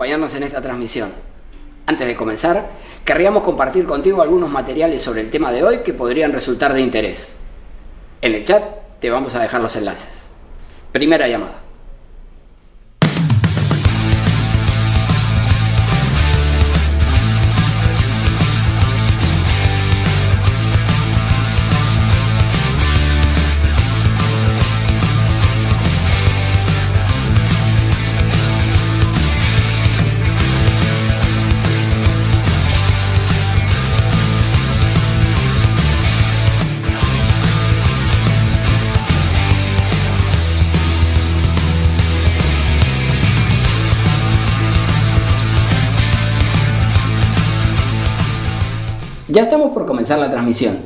acompañarnos en esta transmisión. Antes de comenzar, querríamos compartir contigo algunos materiales sobre el tema de hoy que podrían resultar de interés. En el chat te vamos a dejar los enlaces. Primera llamada. Ya estamos por comenzar la transmisión,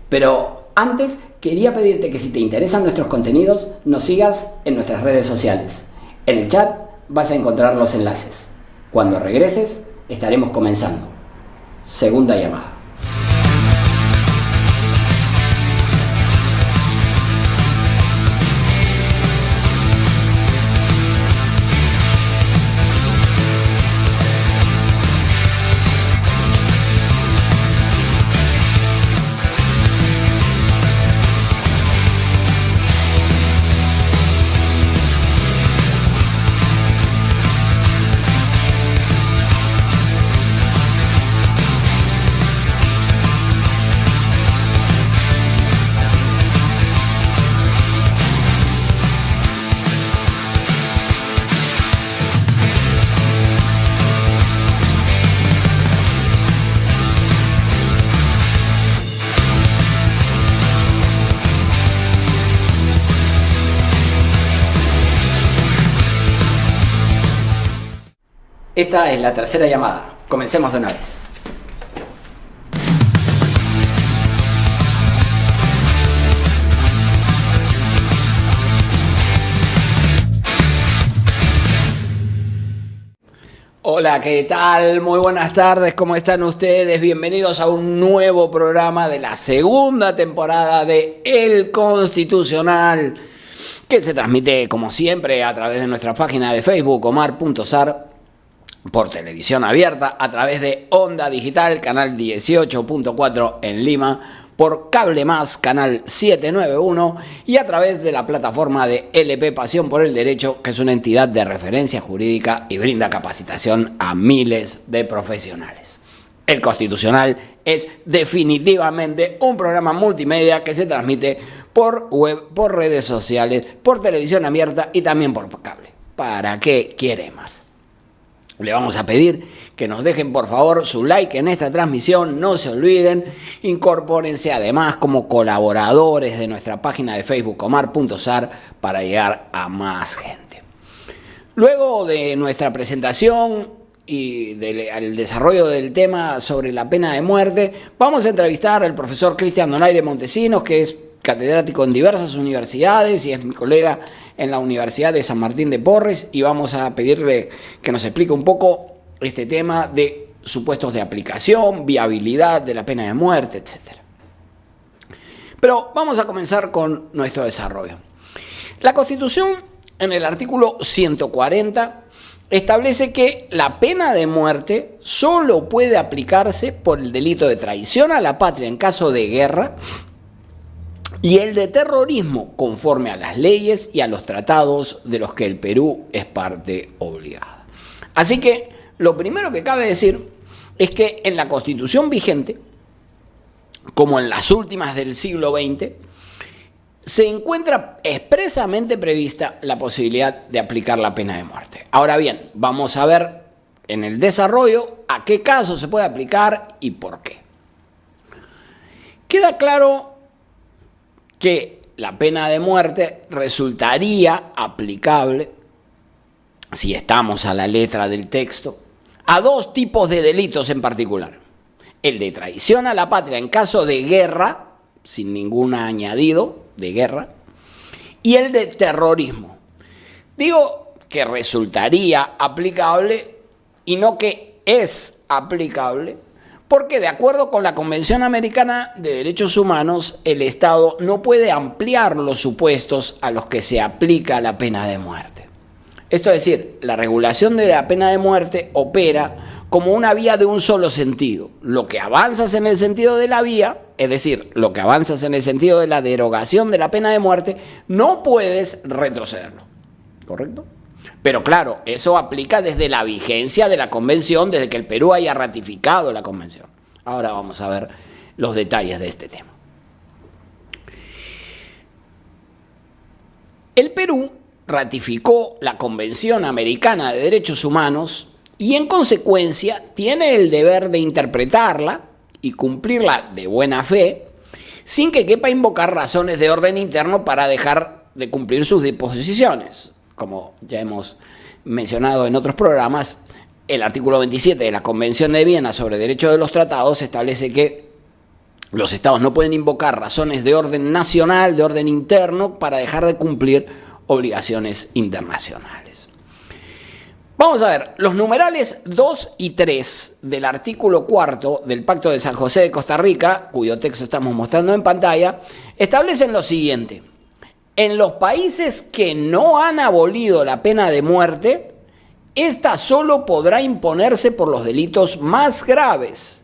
pero antes quería pedirte que si te interesan nuestros contenidos, nos sigas en nuestras redes sociales. En el chat vas a encontrar los enlaces. Cuando regreses, estaremos comenzando. Segunda llamada. Esta es la tercera llamada. Comencemos de una vez. Hola, ¿qué tal? Muy buenas tardes, ¿cómo están ustedes? Bienvenidos a un nuevo programa de la segunda temporada de El Constitucional, que se transmite, como siempre, a través de nuestra página de Facebook, omar.sar, por televisión abierta, a través de Onda Digital, canal 18.4 en Lima, por Cable Más, canal 791, y a través de la plataforma de LP Pasión por el Derecho, que es una entidad de referencia jurídica y brinda capacitación a miles de profesionales. El Constitucional es definitivamente un programa multimedia que se transmite por web, por redes sociales, por televisión abierta y también por cable. ¿Para qué quiere más? Le vamos a pedir que nos dejen por favor su like en esta transmisión, no se olviden, incorpórense además como colaboradores de nuestra página de Facebook omar.sar para llegar a más gente. Luego de nuestra presentación y del desarrollo del tema sobre la pena de muerte, vamos a entrevistar al profesor Cristian Donaire Montesinos, que es catedrático en diversas universidades y es mi colega en la Universidad de San Martín de Porres, y vamos a pedirle que nos explique un poco este tema de supuestos de aplicación, viabilidad de la pena de muerte, etc. Pero vamos a comenzar con nuestro desarrollo. La Constitución, en el artículo 140, establece que la pena de muerte solo puede aplicarse por el delito de traición a la patria en caso de guerra, y el de terrorismo conforme a las leyes y a los tratados de los que el Perú es parte obligada. Así que lo primero que cabe decir es que en la Constitución vigente, como en las últimas del siglo XX, se encuentra expresamente prevista la posibilidad de aplicar la pena de muerte. Ahora bien, vamos a ver en el desarrollo a qué casos se puede aplicar y por qué. Queda claro que la pena de muerte resultaría aplicable, si estamos a la letra del texto, a dos tipos de delitos en particular. El de traición a la patria en caso de guerra, sin ningún añadido de guerra, y el de terrorismo. Digo que resultaría aplicable y no que es aplicable, porque de acuerdo con la Convención Americana de Derechos Humanos, el Estado no puede ampliar los supuestos a los que se aplica la pena de muerte. Esto es decir, la regulación de la pena de muerte opera como una vía de un solo sentido. Lo que avanzas en el sentido de la vía, es decir, lo que avanzas en el sentido de la derogación de la pena de muerte, no puedes retrocederlo. ¿Correcto? Pero claro, eso aplica desde la vigencia de la convención, desde que el Perú haya ratificado la convención. Ahora vamos a ver los detalles de este tema. El Perú ratificó la Convención Americana de Derechos Humanos y en consecuencia tiene el deber de interpretarla y cumplirla de buena fe sin que quepa invocar razones de orden interno para dejar de cumplir sus disposiciones. Como ya hemos mencionado en otros programas, el artículo 27 de la Convención de Viena sobre Derechos de los Tratados establece que los estados no pueden invocar razones de orden nacional, de orden interno, para dejar de cumplir obligaciones internacionales. Vamos a ver, los numerales 2 y 3 del artículo 4 del Pacto de San José de Costa Rica, cuyo texto estamos mostrando en pantalla, establecen lo siguiente. En los países que no han abolido la pena de muerte, esta solo podrá imponerse por los delitos más graves,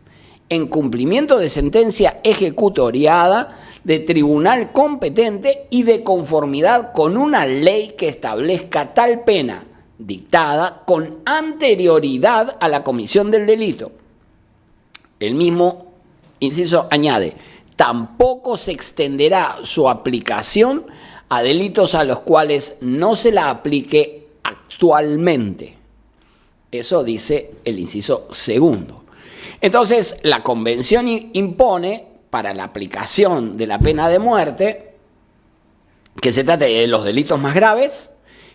en cumplimiento de sentencia ejecutoriada de tribunal competente y de conformidad con una ley que establezca tal pena, dictada con anterioridad a la comisión del delito. El mismo inciso añade, tampoco se extenderá su aplicación a delitos a los cuales no se la aplique actualmente. Eso dice el inciso segundo. Entonces, la convención impone para la aplicación de la pena de muerte que se trate de los delitos más graves,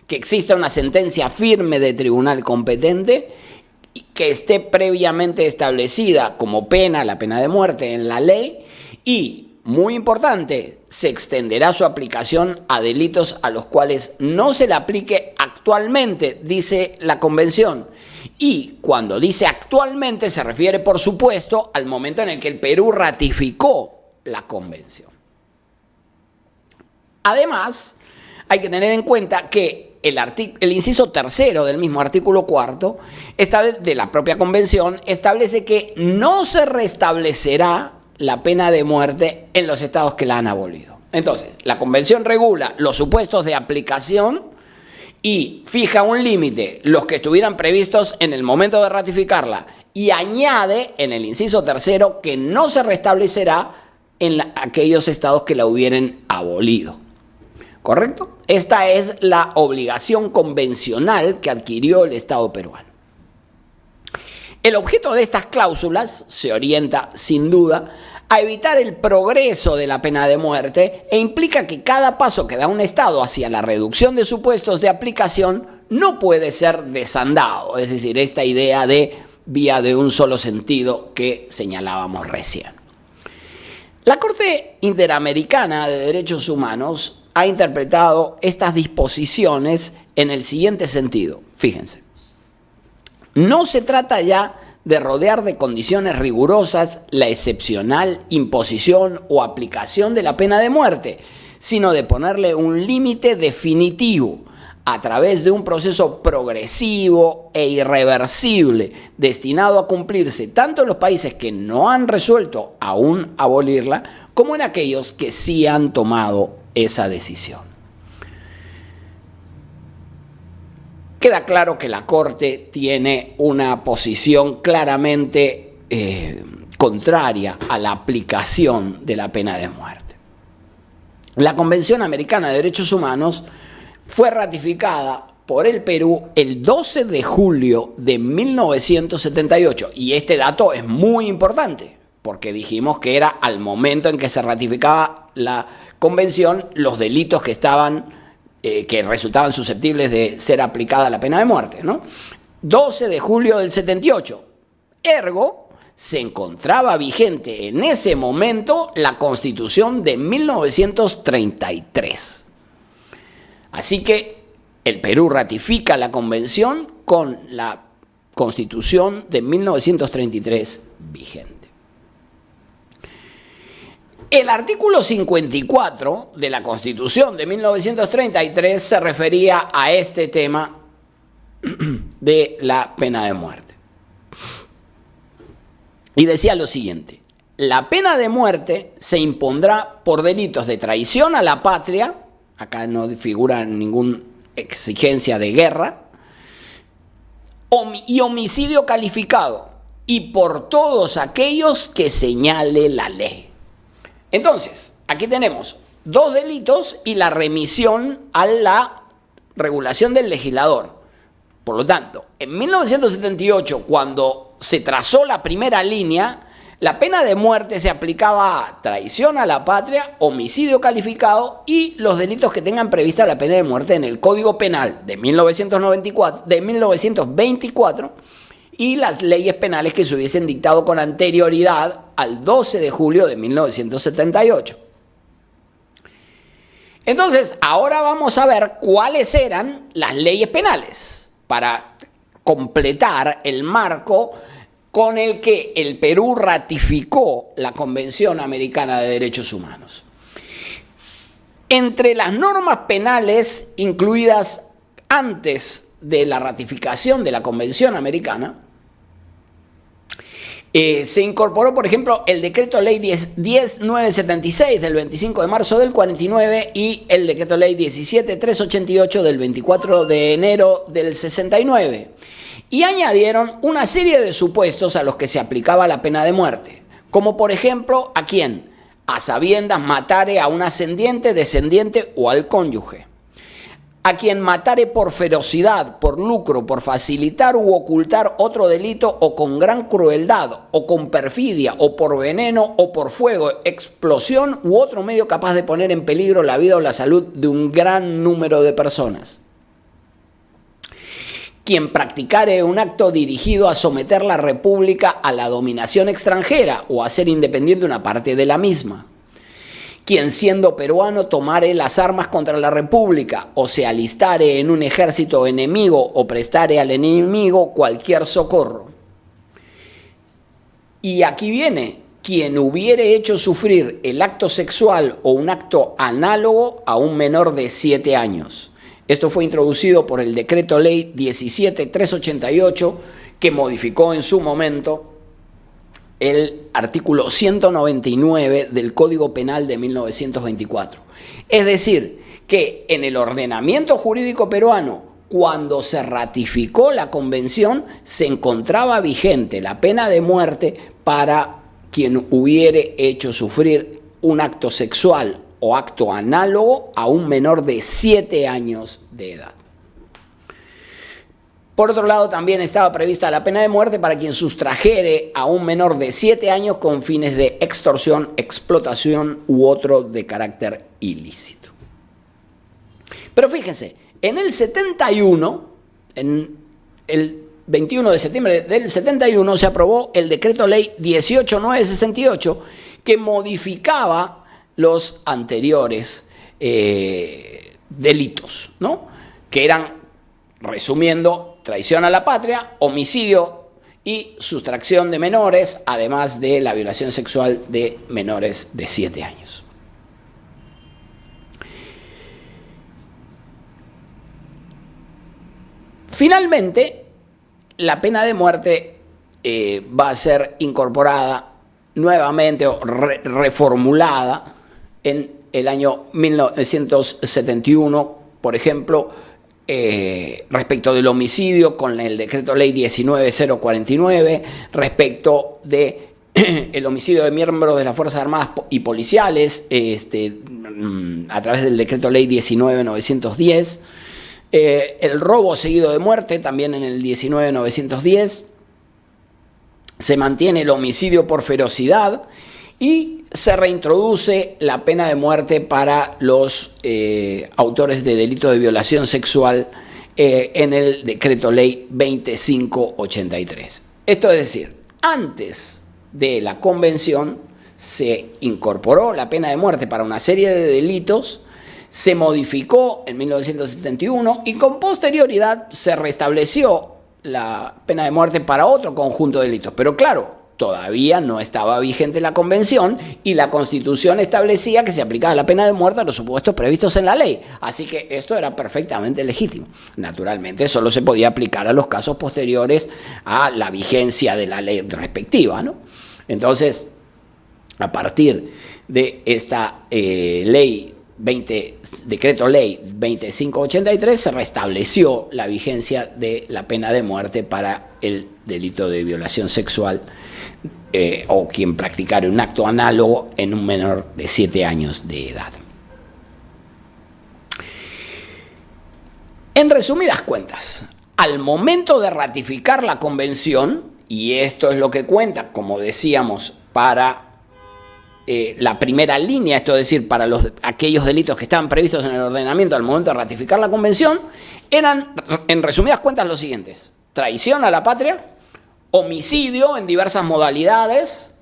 que exista una sentencia firme de tribunal competente, que esté previamente establecida como pena, la pena de muerte en la ley, y, muy importante, se extenderá su aplicación a delitos a los cuales no se le aplique actualmente, dice la convención. Y cuando dice actualmente se refiere, por supuesto, al momento en el que el Perú ratificó la convención. Además, hay que tener en cuenta que el inciso tercero del mismo artículo cuarto de la propia convención establece que no se restablecerá la pena de muerte en los estados que la han abolido. Entonces, la convención regula los supuestos de aplicación y fija un límite, los que estuvieran previstos en el momento de ratificarla, y añade en el inciso tercero que no se restablecerá en aquellos estados que la hubieran abolido. ¿Correcto? Esta es la obligación convencional que adquirió el Estado peruano. El objeto de estas cláusulas se orienta, sin duda, a evitar el progreso de la pena de muerte e implica que cada paso que da un Estado hacia la reducción de supuestos de aplicación no puede ser desandado, es decir, esta idea de vía de un solo sentido que señalábamos recién. La Corte Interamericana de Derechos Humanos ha interpretado estas disposiciones en el siguiente sentido. Fíjense, no se trata ya de rodear de condiciones rigurosas la excepcional imposición o aplicación de la pena de muerte, sino de ponerle un límite definitivo a través de un proceso progresivo e irreversible destinado a cumplirse tanto en los países que no han resuelto aún abolirla como en aquellos que sí han tomado esa decisión. Queda claro que la Corte tiene una posición claramente contraria a la aplicación de la pena de muerte. La Convención Americana de Derechos Humanos fue ratificada por el Perú el 12 de julio de 1978 y este dato es muy importante porque dijimos que era al momento en que se ratificaba la convención los delitos que resultaban susceptibles de ser aplicada la pena de muerte, ¿no? 12 de julio del 78. Ergo, se encontraba vigente en ese momento la Constitución de 1933. Así que el Perú ratifica la convención con la Constitución de 1933 vigente. El artículo 54 de la Constitución de 1933 se refería a este tema de la pena de muerte. Y decía lo siguiente: la pena de muerte se impondrá por delitos de traición a la patria, acá no figura ninguna exigencia de guerra, y homicidio calificado, y por todos aquellos que señale la ley. Entonces, aquí tenemos dos delitos y la remisión a la regulación del legislador. Por lo tanto, en 1978, cuando se trazó la primera línea, la pena de muerte se aplicaba a traición a la patria, homicidio calificado y los delitos que tengan prevista la pena de muerte en el Código Penal de 1924 y las leyes penales que se hubiesen dictado con anterioridad al 12 de julio de 1978. Entonces, ahora vamos a ver cuáles eran las leyes penales para completar el marco con el que el Perú ratificó la Convención Americana de Derechos Humanos. Entre las normas penales incluidas antes de la ratificación de la Convención Americana, se incorporó, por ejemplo, el Decreto Ley 10.976 del 25 de marzo del 49 y el Decreto Ley 17.388 del 24 de enero del 69. Y añadieron una serie de supuestos a los que se aplicaba la pena de muerte, como por ejemplo, ¿a quién? A sabiendas matare a un ascendiente, descendiente o al cónyuge. A quien matare por ferocidad, por lucro, por facilitar u ocultar otro delito o con gran crueldad o con perfidia o por veneno o por fuego, explosión u otro medio capaz de poner en peligro la vida o la salud de un gran número de personas. Quien practicare un acto dirigido a someter la República a la dominación extranjera o a ser independiente una parte de la misma. Quien siendo peruano tomare las armas contra la República o se alistare en un ejército enemigo o prestare al enemigo cualquier socorro. Y aquí viene, quien hubiere hecho sufrir el acto sexual o un acto análogo a un menor de 7 años. Esto fue introducido por el Decreto Ley 17.388, que modificó en su momento el artículo 199 del Código Penal de 1924. Es decir, que en el ordenamiento jurídico peruano, cuando se ratificó la convención, se encontraba vigente la pena de muerte para quien hubiere hecho sufrir un acto sexual o acto análogo a un menor de 7 años de edad. Por otro lado, también estaba prevista la pena de muerte para quien sustrajere a un menor de 7 años con fines de extorsión, explotación u otro de carácter ilícito. Pero fíjense, en el 71, en el 21 de septiembre del 71, se aprobó el Decreto Ley 18.968 que modificaba los anteriores delitos, ¿no? Que eran, resumiendo, traición a la patria, homicidio y sustracción de menores, además de la violación sexual de menores de 7 años. Finalmente, la pena de muerte va a ser incorporada nuevamente o reformulada en el año 1971, por ejemplo, respecto del homicidio con el Decreto Ley 19.049, respecto de el homicidio de miembros de las Fuerzas Armadas y policiales a través del Decreto Ley 19.910, el robo seguido de muerte también en el 19.910, se mantiene el homicidio por ferocidad y se reintroduce la pena de muerte para los autores de delitos de violación sexual en el Decreto Ley 2583. Esto es decir, antes de la Convención se incorporó la pena de muerte para una serie de delitos, se modificó en 1971 y con posterioridad se restableció la pena de muerte para otro conjunto de delitos. Pero claro, todavía no estaba vigente la convención y la Constitución establecía que se aplicaba la pena de muerte a los supuestos previstos en la ley. Así que esto era perfectamente legítimo. Naturalmente, solo se podía aplicar a los casos posteriores a la vigencia de la ley respectiva, ¿no? Entonces, a partir de esta Decreto Ley 2583 se restableció la vigencia de la pena de muerte para el delito de violación sexual o quien practicara un acto análogo en un menor de 7 años de edad. En resumidas cuentas, al momento de ratificar la convención, y esto es lo que cuenta, como decíamos, para la primera línea, esto es decir, para aquellos delitos que estaban previstos en el ordenamiento al momento de ratificar la convención, eran, en resumidas cuentas, los siguientes: traición a la patria, homicidio en diversas modalidades,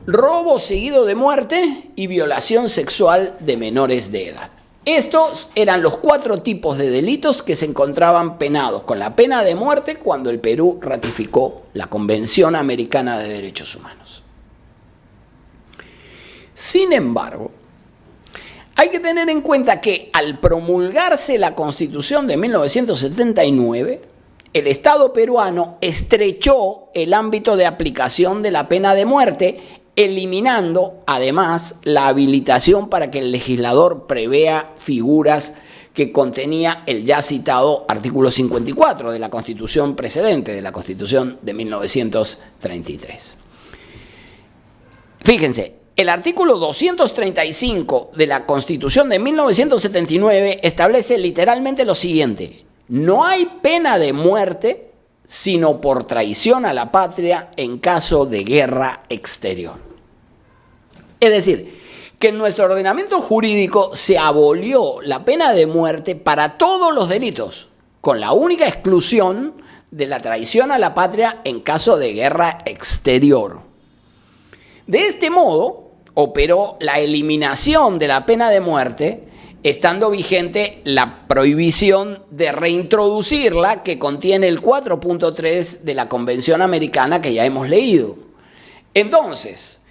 robo seguido de muerte y violación sexual de menores de edad. Estos eran los 4 tipos de delitos que se encontraban penados con la pena de muerte cuando el Perú ratificó la Convención Americana de Derechos Humanos. Sin embargo, hay que tener en cuenta que al promulgarse la Constitución de 1979, el Estado peruano estrechó el ámbito de aplicación de la pena de muerte, eliminando además la habilitación para que el legislador prevea figuras que contenía el ya citado artículo 54 de la Constitución precedente, de la Constitución de 1933. Fíjense, el artículo 235 de la Constitución de 1979 establece literalmente lo siguiente: no hay pena de muerte sino por traición a la patria en caso de guerra exterior. Es decir, que en nuestro ordenamiento jurídico se abolió la pena de muerte para todos los delitos, con la única exclusión de la traición a la patria en caso de guerra exterior. De este modo, operó la eliminación de la pena de muerte, estando vigente la prohibición de reintroducirla que contiene el 4.3 de la Convención Americana que ya hemos leído. Entonces,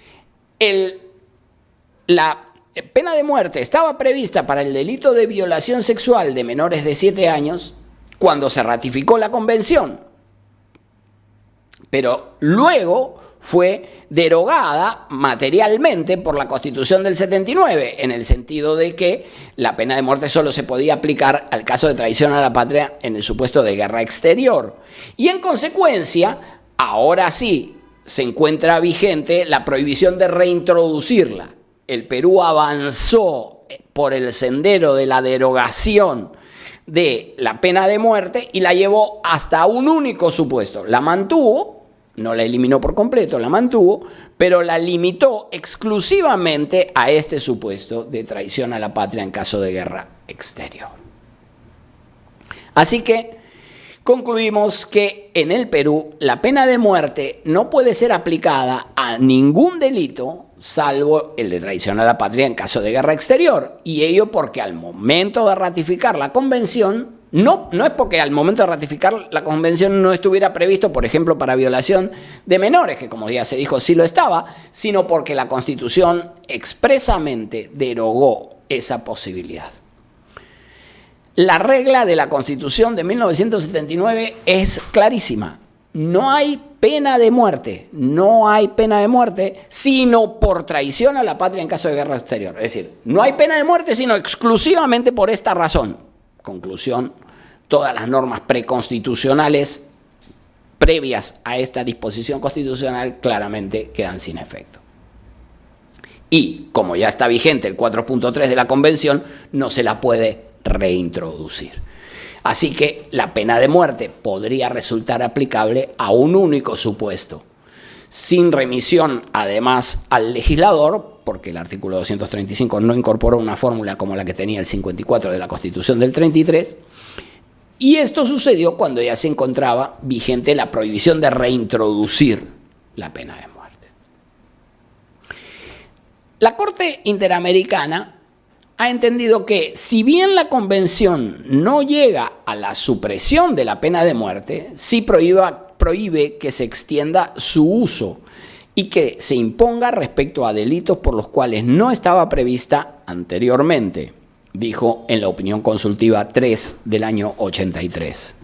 la pena de muerte estaba prevista para el delito de violación sexual de menores de 7 años cuando se ratificó la convención, pero luego fue derogada materialmente por la Constitución del 79, en el sentido de que la pena de muerte solo se podía aplicar al caso de traición a la patria en el supuesto de guerra exterior. Y en consecuencia, ahora sí se encuentra vigente la prohibición de reintroducirla. El Perú avanzó por el sendero de la derogación de la pena de muerte y la llevó hasta un único supuesto. La mantuvo. No la eliminó por completo, la mantuvo, pero la limitó exclusivamente a este supuesto de traición a la patria en caso de guerra exterior. Así que concluimos que en el Perú la pena de muerte no puede ser aplicada a ningún delito salvo el de traición a la patria en caso de guerra exterior. Y ello porque al momento de ratificar la convención, no es porque al momento de ratificar la convención no estuviera previsto, por ejemplo, para violación de menores, que como ya se dijo sí lo estaba, sino porque la Constitución expresamente derogó esa posibilidad. La regla de la Constitución de 1979 es clarísima. No hay pena de muerte, sino por traición a la patria en caso de guerra exterior. Es decir, no hay pena de muerte, sino exclusivamente por esta razón. Conclusión: todas las normas preconstitucionales previas a esta disposición constitucional claramente quedan sin efecto. Y como ya está vigente el 4.3 de la Convención, no se la puede reintroducir. Así que la pena de muerte podría resultar aplicable a un único supuesto, sin remisión además al legislador, porque el artículo 235 no incorporó una fórmula como la que tenía el 54 de la Constitución del 33, y esto sucedió cuando ya se encontraba vigente la prohibición de reintroducir la pena de muerte. La Corte Interamericana ha entendido que si bien la convención no llega a la supresión de la pena de muerte, sí prohíbe que se extienda su uso y que se imponga respecto a delitos por los cuales no estaba prevista anteriormente, dijo en la opinión consultiva 3 del año 83.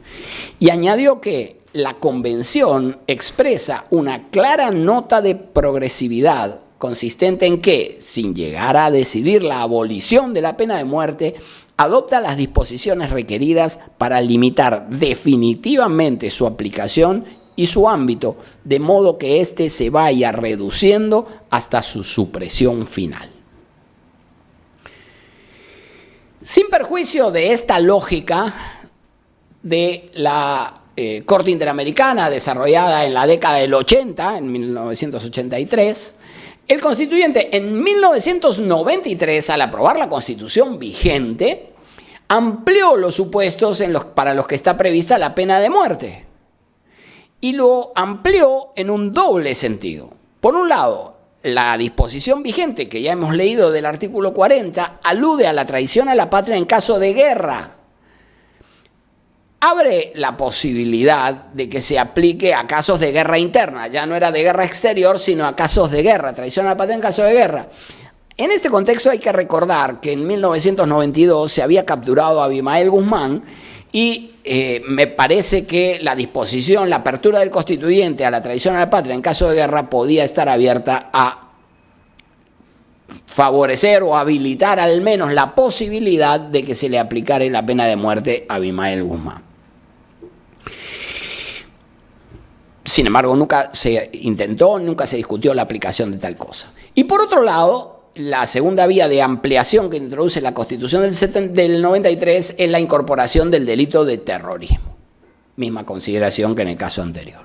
Y añadió que la Convención expresa una clara nota de progresividad consistente en que, sin llegar a decidir la abolición de la pena de muerte, adopta las disposiciones requeridas para limitar definitivamente su aplicación y su ámbito, de modo que éste se vaya reduciendo hasta su supresión final. Sin perjuicio de esta lógica de la Corte Interamericana desarrollada en la década del 80, en 1983, el constituyente en 1993, al aprobar la Constitución vigente, amplió los supuestos para los que está prevista la pena de muerte. Y lo amplió en un doble sentido. Por un lado, la disposición vigente que ya hemos leído del artículo 40 alude a la traición a la patria en caso de guerra. Abre la posibilidad de que se aplique a casos de guerra interna. Ya no era de guerra exterior, sino a casos de guerra. Traición a la patria en caso de guerra. En este contexto hay que recordar que en 1992 se había capturado a Abimael Guzmán y me parece que la disposición, la apertura del constituyente a la traición a la patria en caso de guerra podía estar abierta a favorecer o habilitar al menos la posibilidad de que se le aplicara la pena de muerte a Abimael Guzmán. Sin embargo, nunca se intentó, nunca se discutió la aplicación de tal cosa. Y por otro lado, la segunda vía de ampliación que introduce la Constitución del 93 es la incorporación del delito de terrorismo. Misma consideración que en el caso anterior.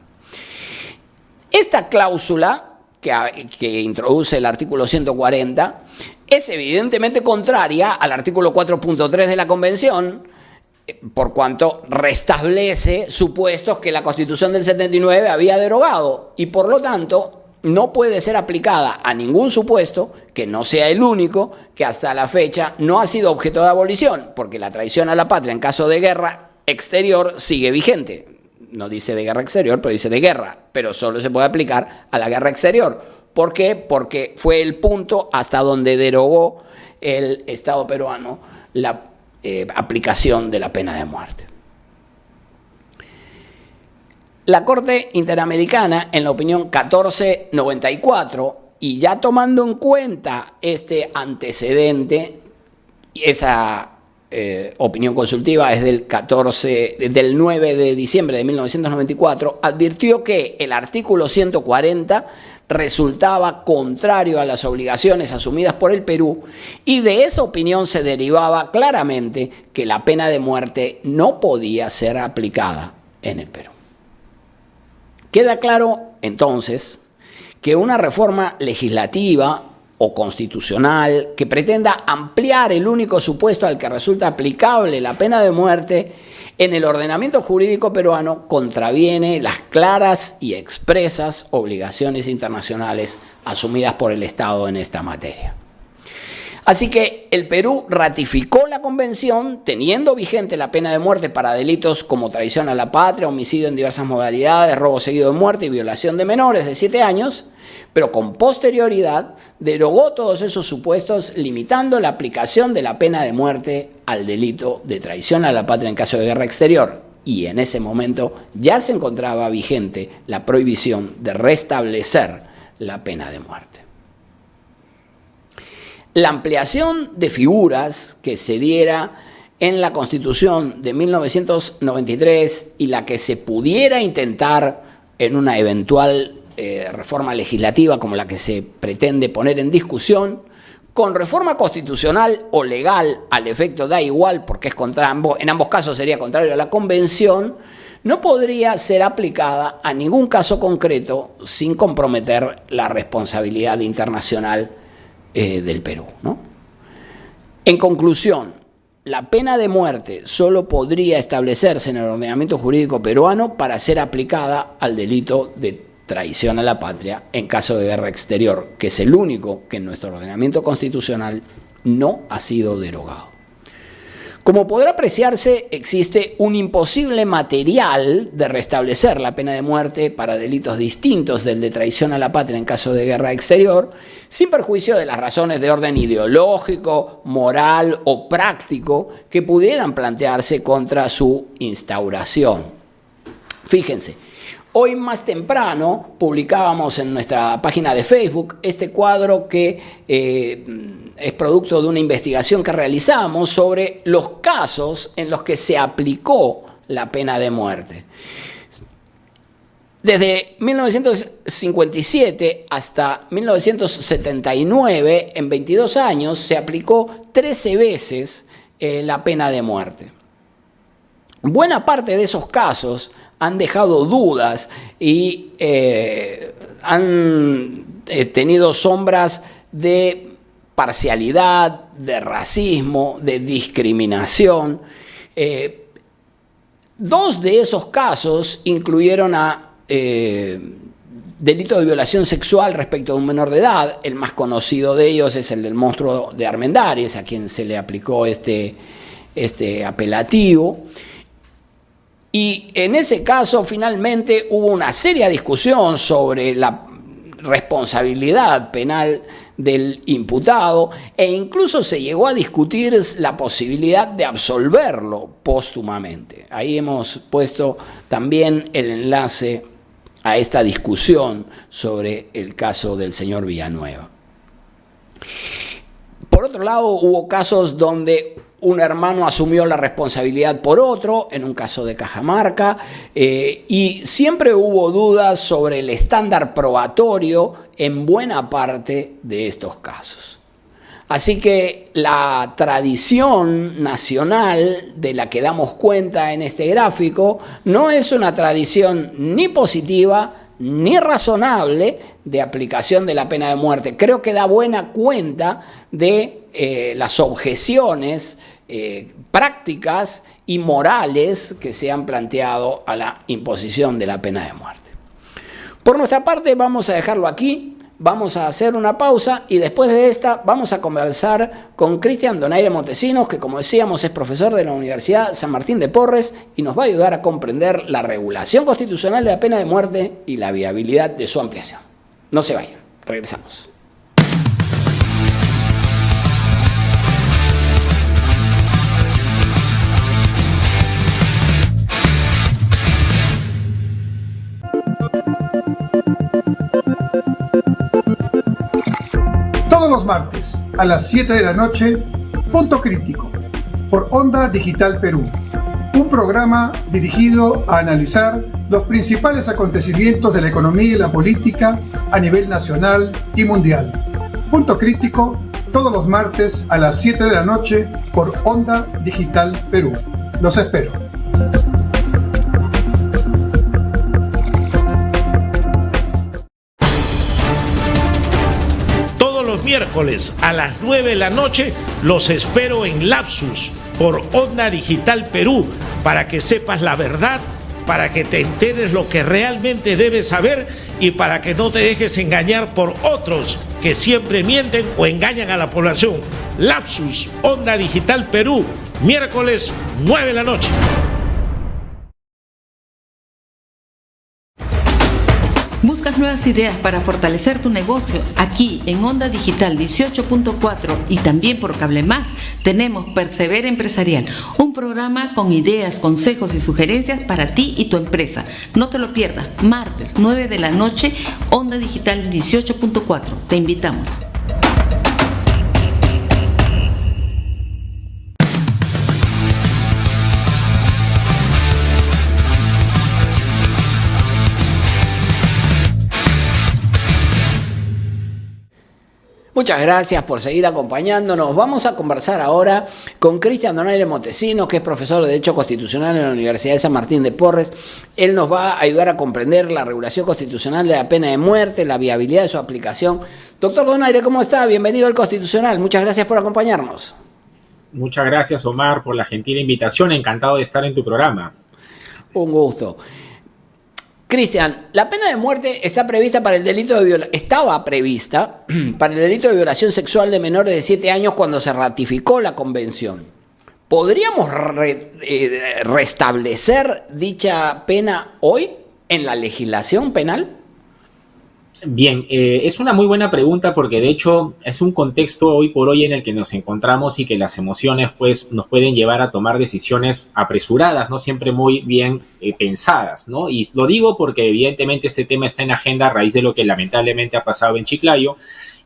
Esta cláusula que introduce el artículo 140 es evidentemente contraria al artículo 4.3 de la Convención, por cuanto restablece supuestos que la Constitución del 79 había derogado y por lo tanto no puede ser aplicada a ningún supuesto que no sea el único que hasta la fecha no ha sido objeto de abolición, porque la traición a la patria en caso de guerra exterior sigue vigente. No dice de guerra exterior, pero dice de guerra, pero solo se puede aplicar a la guerra exterior. ¿Por qué? Porque fue el punto hasta donde derogó el Estado peruano la aplicación de la pena de muerte. La Corte Interamericana, en la opinión 1494, y ya tomando en cuenta este antecedente, esa opinión consultiva es del 9 de diciembre de 1994, advirtió que el artículo 140 resultaba contrario a las obligaciones asumidas por el Perú y de esa opinión se derivaba claramente que la pena de muerte no podía ser aplicada en el Perú. Queda claro, entonces, que una reforma legislativa o constitucional que pretenda ampliar el único supuesto al que resulta aplicable la pena de muerte en el ordenamiento jurídico peruano contraviene las claras y expresas obligaciones internacionales asumidas por el Estado en esta materia. Así que el Perú ratificó la convención teniendo vigente la pena de muerte para delitos como traición a la patria, homicidio en diversas modalidades, robo seguido de muerte y violación de menores de 7 años, pero con posterioridad derogó todos esos supuestos limitando la aplicación de la pena de muerte al delito de traición a la patria en caso de guerra exterior. Y en ese momento ya se encontraba vigente la prohibición de restablecer la pena de muerte. La ampliación de figuras que se diera en la Constitución de 1993 y la que se pudiera intentar en una eventual reforma legislativa como la que se pretende poner en discusión, con reforma constitucional o legal, al efecto da igual porque es en ambos casos sería contrario a la Convención, no podría ser aplicada a ningún caso concreto sin comprometer la responsabilidad internacional del Perú, ¿no? En conclusión, la pena de muerte solo podría establecerse en el ordenamiento jurídico peruano para ser aplicada al delito de traición a la patria en caso de guerra exterior, que es el único que en nuestro ordenamiento constitucional no ha sido derogado. Como podrá apreciarse, existe un imposible material de restablecer la pena de muerte para delitos distintos del de traición a la patria en caso de guerra exterior, sin perjuicio de las razones de orden ideológico, moral o práctico que pudieran plantearse contra su instauración. Fíjense, hoy más temprano publicábamos en nuestra página de Facebook este cuadro que es producto de una investigación que realizamos sobre los casos en los que se aplicó la pena de muerte. Desde 1957 hasta 1979, en 22 años, se aplicó 13 veces la pena de muerte. Buena parte de esos casos han dejado dudas y han tenido sombras de parcialidad, de racismo, de discriminación. Dos de esos casos incluyeron a delito de violación sexual respecto a un menor de edad. El más conocido de ellos es el del monstruo de Armendáriz, a quien se le aplicó este apelativo. Y en ese caso, finalmente, hubo una seria discusión sobre la responsabilidad penal del imputado e incluso se llegó a discutir la posibilidad de absolverlo póstumamente. Ahí hemos puesto también el enlace a esta discusión sobre el caso del señor Villanueva. Por otro lado, hubo casos donde un hermano asumió la responsabilidad por otro, en un caso de Cajamarca, y siempre hubo dudas sobre el estándar probatorio en buena parte de estos casos. Así que la tradición nacional de la que damos cuenta en este gráfico no es una tradición ni positiva ni razonable de aplicación de la pena de muerte. Creo que da buena cuenta de las objeciones prácticas y morales que se han planteado a la imposición de la pena de muerte. Por nuestra parte vamos a dejarlo aquí, vamos a hacer una pausa y después de esta vamos a conversar con Cristian Donaire Montesinos, que como decíamos es profesor de la Universidad San Martín de Porres y nos va a ayudar a comprender la regulación constitucional de la pena de muerte y la viabilidad de su ampliación. No se vayan, regresamos. Todos los martes a las 7 de la noche, Punto Crítico, por Onda Digital Perú. Un programa dirigido a analizar los principales acontecimientos de la economía y la política a nivel nacional y mundial. Punto Crítico, todos los martes a las 7 de la noche, por Onda Digital Perú. Los espero. Miércoles a las 9 de la noche los espero en Lapsus por Onda Digital Perú para que sepas la verdad, para que te enteres lo que realmente debes saber y para que no te dejes engañar por otros que siempre mienten o engañan a la población. Lapsus, Onda Digital Perú, miércoles 9 de la noche. ¿Buscas nuevas ideas para fortalecer tu negocio? Aquí en Onda Digital 18.4 y también por Cable Más tenemos Persevera Empresarial, un programa con ideas, consejos y sugerencias para ti y tu empresa. No te lo pierdas, martes 9 de la noche, Onda Digital 18.4. Te invitamos. Muchas gracias por seguir acompañándonos. Vamos a conversar ahora con Cristian Donaire Montesinos, que es profesor de Derecho Constitucional en la Universidad de San Martín de Porres. Él nos va a ayudar a comprender la regulación constitucional de la pena de muerte, la viabilidad de su aplicación. Doctor Donaire, ¿cómo está? Bienvenido al Constitucional. Muchas gracias por acompañarnos. Muchas gracias, Omar, por la gentil invitación. Encantado de estar en tu programa. Un gusto. Cristian, la pena de muerte está prevista para el delito de estaba prevista para el delito de violación sexual de menores de 7 años cuando se ratificó la convención. ¿podríamos restablecer dicha pena hoy en la legislación penal? Bien, es una muy buena pregunta porque de hecho es un contexto hoy por hoy en el que nos encontramos y que las emociones pues nos pueden llevar a tomar decisiones apresuradas, no siempre muy bien pensadas, ¿no? Y lo digo porque evidentemente este tema está en agenda a raíz de lo que lamentablemente ha pasado en Chiclayo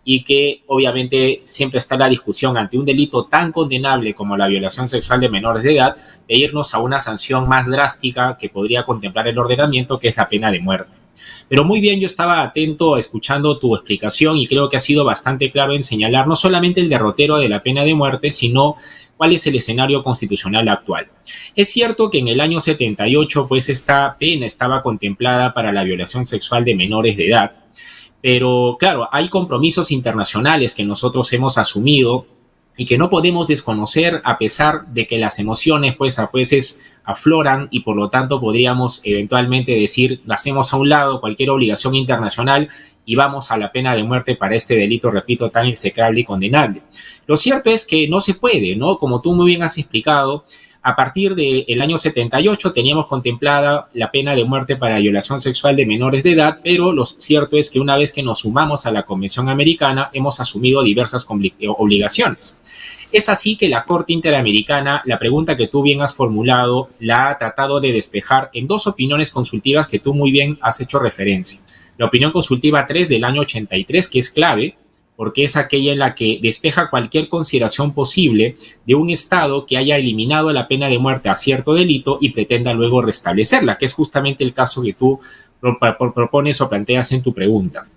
y que obviamente siempre está la discusión ante un delito tan condenable como la violación sexual de menores de edad de irnos a una sanción más drástica que podría contemplar el ordenamiento, que es la pena de muerte. Pero muy bien, yo estaba atento escuchando tu explicación y creo que ha sido bastante claro en señalar no solamente el derrotero de la pena de muerte, sino cuál es el escenario constitucional actual. Es cierto que en el año 78, pues esta pena estaba contemplada para la violación sexual de menores de edad, pero claro, hay compromisos internacionales que nosotros hemos asumido y que no podemos desconocer a pesar de que las emociones pues a veces afloran y por lo tanto podríamos eventualmente decir, hacemos a un lado cualquier obligación internacional y vamos a la pena de muerte para este delito, repito, tan execrable y condenable. Lo cierto es que no se puede, ¿no? Como tú muy bien has explicado, a partir del año 78 teníamos contemplada la pena de muerte para violación sexual de menores de edad, pero lo cierto es que una vez que nos sumamos a la Convención Americana hemos asumido diversas obligaciones. Es así que la Corte Interamericana, la pregunta que tú bien has formulado, la ha tratado de despejar en dos opiniones consultivas que tú muy bien has hecho referencia. La opinión consultiva 3 del año 83, que es clave, porque es aquella en la que despeja cualquier consideración posible de un Estado que haya eliminado la pena de muerte a cierto delito y pretenda luego restablecerla, que es justamente el caso que tú propones o planteas en tu pregunta.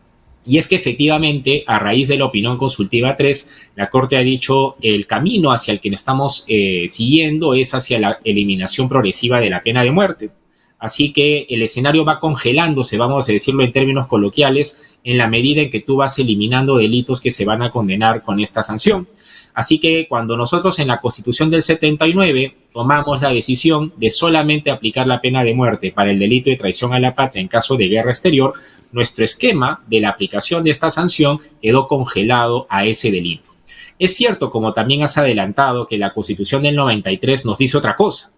Y es que efectivamente, a raíz de la opinión consultiva 3, la Corte ha dicho el camino hacia el que estamos siguiendo es hacia la eliminación progresiva de la pena de muerte. Así que el escenario va congelándose, vamos a decirlo en términos coloquiales, en la medida en que tú vas eliminando delitos que se van a condenar con esta sanción. Así que cuando nosotros en la Constitución del 79 tomamos la decisión de solamente aplicar la pena de muerte para el delito de traición a la patria en caso de guerra exterior, nuestro esquema de la aplicación de esta sanción quedó congelado a ese delito. Es cierto, como también has adelantado, que la Constitución del 93 nos dice otra cosa.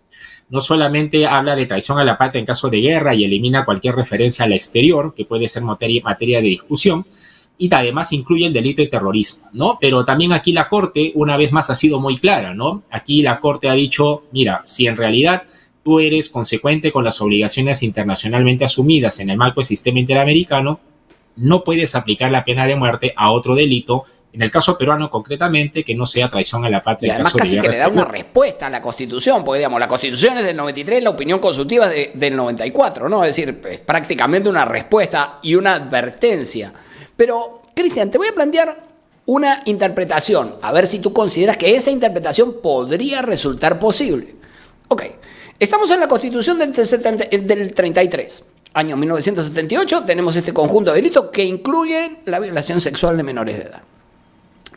No solamente habla de traición a la patria en caso de guerra y elimina cualquier referencia al exterior, que puede ser materia de discusión, y además incluye el delito de terrorismo, ¿no? Pero también aquí la Corte, una vez más, ha sido muy clara, ¿no? Aquí la Corte ha dicho, mira, si en realidad tú eres consecuente con las obligaciones internacionalmente asumidas en el marco del sistema interamericano, no puedes aplicar la pena de muerte a otro delito, en el caso peruano concretamente, que no sea traición a la patria. Y además casi que le da una respuesta a la Constitución, porque digamos, la Constitución es del 93, la opinión consultiva es del 94, ¿no? Es decir, es prácticamente una respuesta y una advertencia. Pero, Cristian, te voy a plantear una interpretación, a ver si tú consideras que esa interpretación podría resultar posible. Ok, estamos en la Constitución del 33, año 1978, tenemos este conjunto de delitos que incluyen la violación sexual de menores de edad.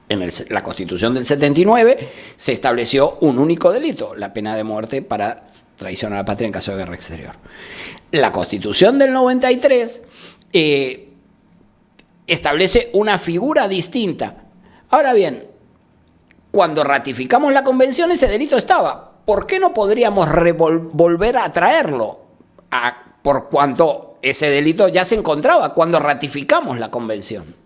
En la Constitución del 79 se estableció un único delito, la pena de muerte para traición a la patria en caso de guerra exterior. La Constitución del 93 establece una figura distinta. Ahora bien, cuando ratificamos la convención ese delito estaba. ¿Por qué no podríamos volver a traerlo? Por cuanto ese delito ya se encontraba cuando ratificamos la convención.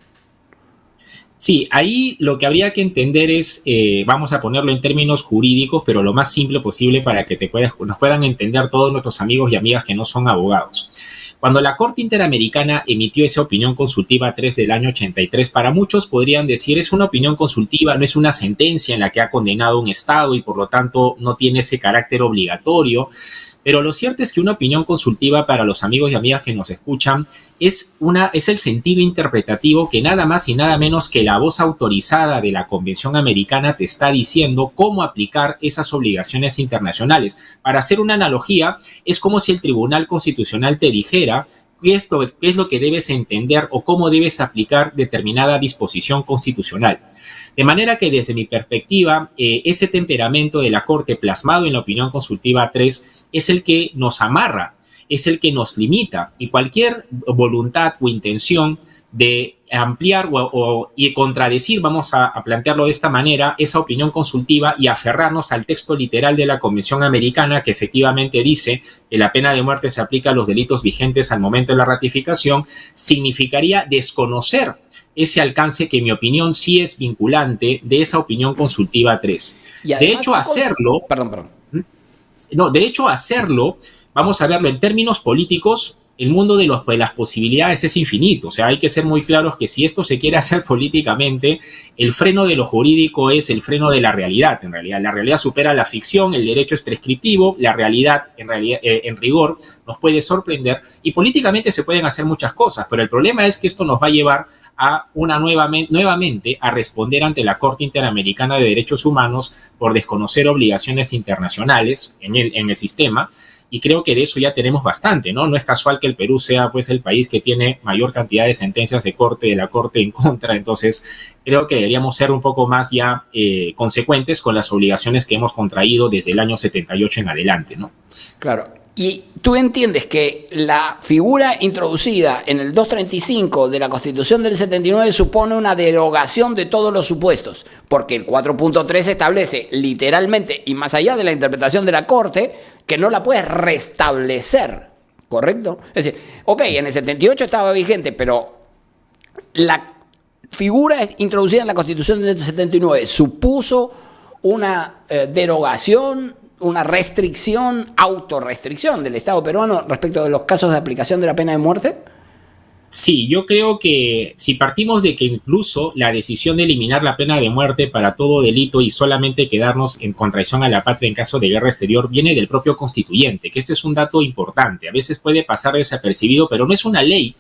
Sí, ahí lo que habría que entender es, vamos a ponerlo en términos jurídicos, pero lo más simple posible para que nos puedan entender todos nuestros amigos y amigas que no son abogados. Cuando la Corte Interamericana emitió esa opinión consultiva 3 del año 83, para muchos podrían decir es una opinión consultiva, no es una sentencia en la que ha condenado un Estado y por lo tanto no tiene ese carácter obligatorio. Pero lo cierto es que una opinión consultiva para los amigos y amigas que nos escuchan es el sentido interpretativo que nada más y nada menos que la voz autorizada de la Convención Americana te está diciendo cómo aplicar esas obligaciones internacionales. Para hacer una analogía, es como si el Tribunal Constitucional te dijera qué es lo que debes entender o cómo debes aplicar determinada disposición constitucional. De manera que desde mi perspectiva, ese temperamento de la Corte plasmado en la opinión consultiva 3 es el que nos amarra, es el que nos limita y cualquier voluntad o intención de ampliar y contradecir, vamos a plantearlo de esta manera, esa opinión consultiva y aferrarnos al texto literal de la Convención Americana, que efectivamente dice que la pena de muerte se aplica a los delitos vigentes al momento de la ratificación, significaría desconocer ese alcance que, en mi opinión, sí es vinculante de esa opinión consultiva 3. Además, de hecho, hacerlo... Perdón. No, de hecho, hacerlo, vamos a verlo en términos políticos, el mundo de las posibilidades es infinito. O sea, hay que ser muy claros que si esto se quiere hacer políticamente, el freno de lo jurídico es el freno de la realidad, en realidad. La realidad supera la ficción, el derecho es prescriptivo, la realidad, en rigor, nos puede sorprender y políticamente se pueden hacer muchas cosas, pero el problema es que esto nos va a llevar a nuevamente a responder ante la Corte Interamericana de Derechos Humanos por desconocer obligaciones internacionales en el sistema. Y creo que de eso ya tenemos bastante, ¿no? No es casual que el Perú sea, pues, el país que tiene mayor cantidad de sentencias de la Corte en contra. Entonces, creo que deberíamos ser un poco más ya consecuentes con las obligaciones que hemos contraído desde el año 78 en adelante, ¿no? Claro. Y tú entiendes que la figura introducida en el 235 de la Constitución del 79 supone una derogación de todos los supuestos, porque el 4.3 establece literalmente, y más allá de la interpretación de la Corte, que no la puedes restablecer, ¿correcto? Es decir, ok, en el 78 estaba vigente, pero la figura introducida en la Constitución del 79 supuso una derogación, una restricción, autorrestricción del Estado peruano respecto de los casos de aplicación de la pena de muerte. Sí, yo creo que si partimos de que incluso la decisión de eliminar la pena de muerte para todo delito y solamente quedarnos en contradicción a la patria en caso de guerra exterior viene del propio constituyente, que esto es un dato importante. A veces puede pasar desapercibido, pero no es una ley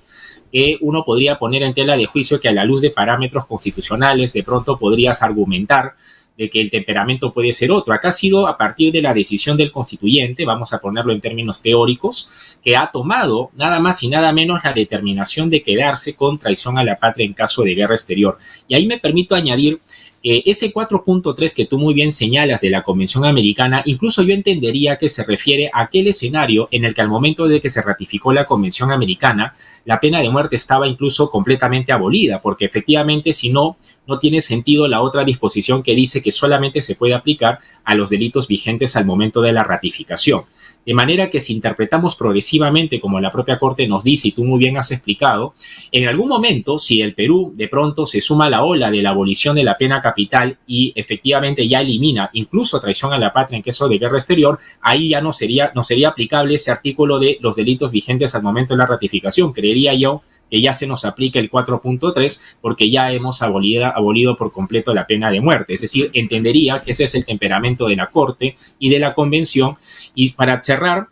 que uno podría poner en tela de juicio, que a la luz de parámetros constitucionales de pronto podrías argumentar de que el temperamento puede ser otro. Acá ha sido a partir de la decisión del constituyente, vamos a ponerlo en términos teóricos, que ha tomado nada más y nada menos la determinación de quedarse con traición a la patria en caso de guerra exterior. Y ahí me permito añadir que ese 4.3 que tú muy bien señalas de la Convención Americana, incluso yo entendería que se refiere a aquel escenario en el que al momento de que se ratificó la Convención Americana, la pena de muerte estaba incluso completamente abolida, porque efectivamente si no, no tiene sentido la otra disposición que dice que solamente se puede aplicar a los delitos vigentes al momento de la ratificación. De manera que si interpretamos progresivamente, como la propia Corte nos dice y tú muy bien has explicado, en algún momento, si el Perú de pronto se suma a la ola de la abolición de la pena capital y efectivamente ya elimina incluso traición a la patria en caso de guerra exterior, ahí ya no sería aplicable ese artículo de los delitos vigentes al momento de la ratificación. Creería yo que ya se nos aplica el 4.3 porque ya hemos abolido por completo la pena de muerte. Es decir, entendería que ese es el temperamento de la Corte y de la Convención. Y para cerrar,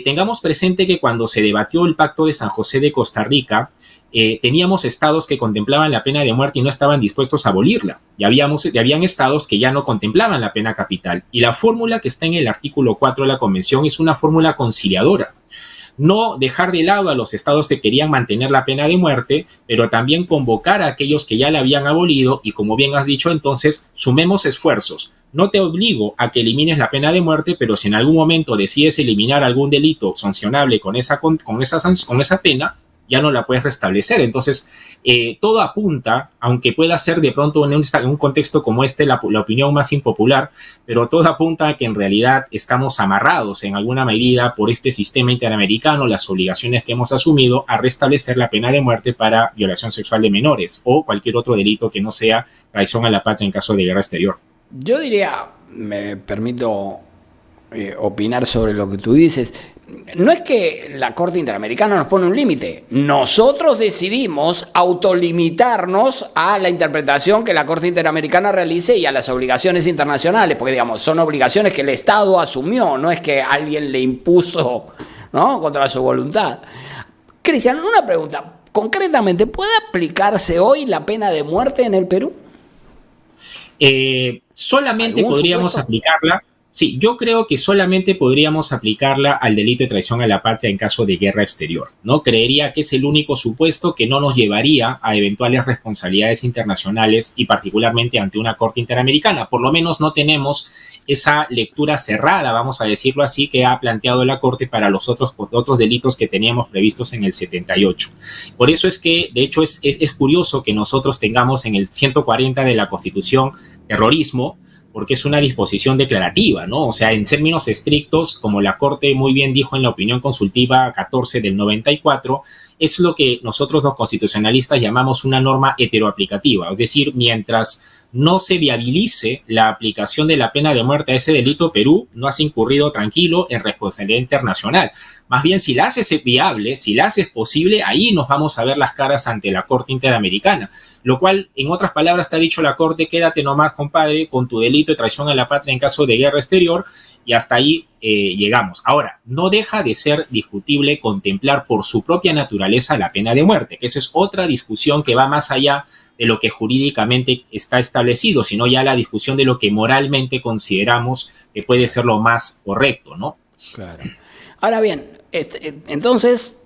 tengamos presente que cuando se debatió el Pacto de San José de Costa Rica, teníamos estados que contemplaban la pena de muerte y no estaban dispuestos a abolirla. Y habían estados que ya no contemplaban la pena capital. Y la fórmula que está en el artículo 4 de la Convención es una fórmula conciliadora. No dejar de lado a los estados que querían mantener la pena de muerte, pero también convocar a aquellos que ya la habían abolido y, como bien has dicho, entonces sumemos esfuerzos. No te obligo a que elimines la pena de muerte, pero si en algún momento decides eliminar algún delito sancionable con esa pena, ya no la puedes restablecer. Entonces, todo apunta, aunque pueda ser de pronto en un contexto como este la opinión más impopular, pero todo apunta a que en realidad estamos amarrados en alguna medida por este sistema interamericano, las obligaciones que hemos asumido a restablecer la pena de muerte para violación sexual de menores o cualquier otro delito que no sea traición a la patria en caso de guerra exterior. Yo diría, me permito opinar sobre lo que tú dices, no es que la Corte Interamericana nos pone un límite, nosotros decidimos autolimitarnos a la interpretación que la Corte Interamericana realice y a las obligaciones internacionales, porque digamos, son obligaciones que el Estado asumió, no es que alguien le impuso, ¿no?, contra su voluntad. Cristian, una pregunta, concretamente, ¿puede aplicarse hoy la pena de muerte en el Perú? Solamente podríamos aplicarla Sí, yo creo que solamente podríamos aplicarla al delito de traición a la patria en caso de guerra exterior, ¿no? Creería que es el único supuesto que no nos llevaría a eventuales responsabilidades internacionales y particularmente ante una corte interamericana. Por lo menos no tenemos esa lectura cerrada, vamos a decirlo así, que ha planteado la Corte para los otros delitos que teníamos previstos en el 78. Por eso es que, de hecho, es curioso que nosotros tengamos en el 140 de la Constitución terrorismo, porque es una disposición declarativa, ¿no? O sea, en términos estrictos, como la Corte muy bien dijo en la opinión consultiva 14 del 94, es lo que nosotros los constitucionalistas llamamos una norma heteroaplicativa, es decir, mientras no se viabilice la aplicación de la pena de muerte a ese delito, Perú no has incurrido tranquilo en responsabilidad internacional. Más bien, si la haces viable, si la haces posible, ahí nos vamos a ver las caras ante la Corte Interamericana. Lo cual, en otras palabras, te ha dicho la Corte, quédate nomás, compadre, con tu delito de traición a la patria en caso de guerra exterior, y hasta ahí llegamos. Ahora, no deja de ser discutible contemplar por su propia naturaleza la pena de muerte, que esa es otra discusión que va más allá de lo que jurídicamente está establecido, sino ya la discusión de lo que moralmente consideramos que puede ser lo más correcto, ¿no? Claro. Ahora bien, entonces,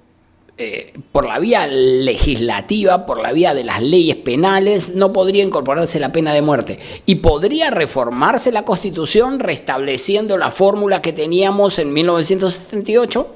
por la vía legislativa, por la vía de las leyes penales, no podría incorporarse la pena de muerte. ¿Y podría reformarse la Constitución restableciendo la fórmula que teníamos en 1978?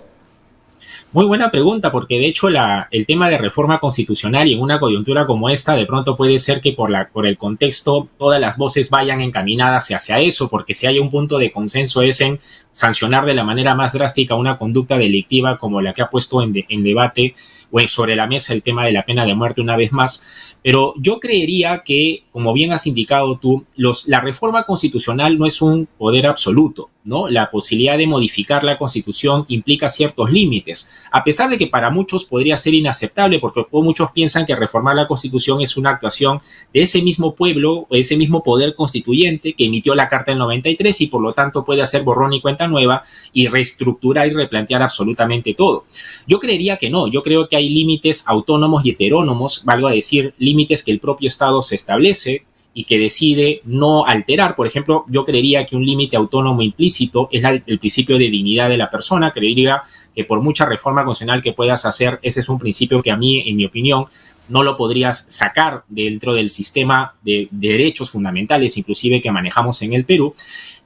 Muy buena pregunta, porque de hecho el tema de reforma constitucional y en una coyuntura como esta, de pronto puede ser que por el contexto todas las voces vayan encaminadas hacia eso, porque si hay un punto de consenso es en sancionar de la manera más drástica una conducta delictiva como la que ha puesto en debate o sobre la mesa el tema de la pena de muerte una vez más. Pero yo creería que, como bien has indicado tú, la reforma constitucional no es un poder absoluto, ¿no? La posibilidad de modificar la Constitución implica ciertos límites, a pesar de que para muchos podría ser inaceptable, porque muchos piensan que reformar la Constitución es una actuación de ese mismo pueblo, o ese mismo poder constituyente que emitió la Carta del 93 y por lo tanto puede hacer borrón y cuenta nueva y reestructurar y replantear absolutamente todo. Yo creería que no, yo creo que hay límites autónomos y heterónomos, valgo a decir, límites que el propio Estado se establece y que decide no alterar. Por ejemplo, yo creería que un límite autónomo implícito es el principio de dignidad de la persona. Creería que por mucha reforma constitucional que puedas hacer, ese es un principio que a mí, en mi opinión, no lo podrías sacar dentro del sistema de derechos fundamentales, inclusive que manejamos en el Perú.